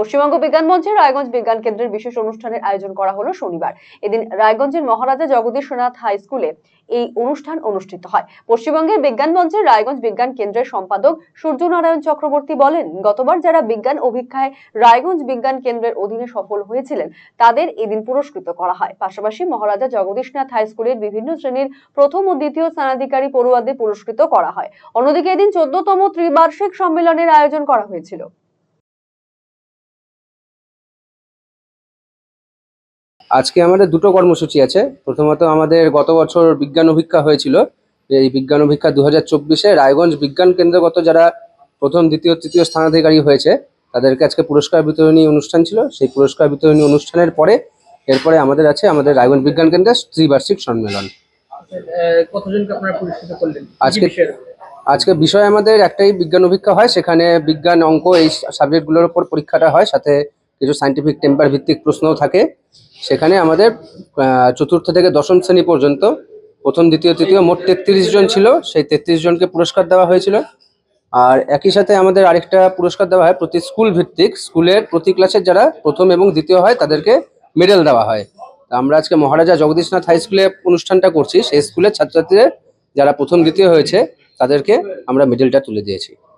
পশ্চিমবঙ্গ বিজ্ঞান মঞ্চের রায়গঞ্জ বিজ্ঞান কেন্দ্রের বিশেষ অনুষ্ঠানের আয়োজন করা হলো শনিবার। এদিন রায়গঞ্জের মহারাজা জগদীশনাথ হাই স্কুলে এই অনুষ্ঠান অনুষ্ঠিত হয়। পশ্চিমবঙ্গের বিজ্ঞান মঞ্চের রায়গঞ্জ বিজ্ঞান কেন্দ্রের সম্পাদক সূর্যনারায়ণ চক্রবর্তী বলেন, গতবার যারা বিজ্ঞান অভিক্ষায় রায়গঞ্জ বিজ্ঞান কেন্দ্রের অধীনে সফল হয়েছিলেন তাদের এদিন পুরস্কৃত করা হয়। পাশাপাশি মহারাজা জগদীশনাথ হাই স্কুলের বিভিন্ন শ্রেণীর প্রথম ও দ্বিতীয় স্থানাধিকারী পড়ুয়াদের পুরস্কৃত করা হয়। অন্যদিকে এদিন 14তম ত্রিবার্ষিক সম্মেলনের আয়োজন করা হয়েছিল। আজকে আমাদের দুটো কর্মসূচি আছে। প্রথমত আমাদের গত বছর বিজ্ঞান অভিক্ষা হয়েছিল। এই বিজ্ঞান অভিক্ষা 2024-এ রায়গঞ্জ বিজ্ঞান কেন্দ্রগত যারা প্রথম, দ্বিতীয়, তৃতীয় স্থানাধিকারী হয়েছে তাদেরকে আজকে পুরস্কার বিতরণী অনুষ্ঠান ছিল। সেই পুরস্কার বিতরণী অনুষ্ঠানের পরে এরপরে আমাদের আছে আমাদের রায়গঞ্জ বিজ্ঞান কেন্দ্রের ত্রিবার্ষিক সম্মেলন। কতজনকে আপনারা পুরস্কৃত করলেন? আজকে বিষয় আমাদের একটাই বিজ্ঞান অভিক্ষা হয়, সেখানে বিজ্ঞান, অঙ্ক এই সাবজেক্টগুলোর উপর পরীক্ষাটা হয়, সাথে কিছু সায়েন্টিফিক টেম্পার ভিত্তিক প্রশ্নও থাকে। সেখানে আমাদের চতুর্থ থেকে দশম শ্রেণী পর্যন্ত প্রথম, দ্বিতীয়, তৃতীয় মোট 33 জন ছিল। সেই 33 জনকে পুরস্কার দেওয়া হয়েছিল। আর একই সাথে আমাদের আরেকটা পুরস্কার দেওয়া হয় প্রতি স্কুল ভিত্তিক। স্কুলের প্রতি ক্লাসের যারা প্রথম এবং দ্বিতীয় হয় তাদেরকে মেডেল দেওয়া হয়। আমরা আজকে মহারাজা জগদীশনাথ হাই স্কুলে অনুষ্ঠানটা করছি। সেই স্কুলের ছাত্রছাত্রীদের যারা প্রথম, দ্বিতীয় হয়েছে তাদেরকে আমরা মেডেলটা তুলে দিয়েছি।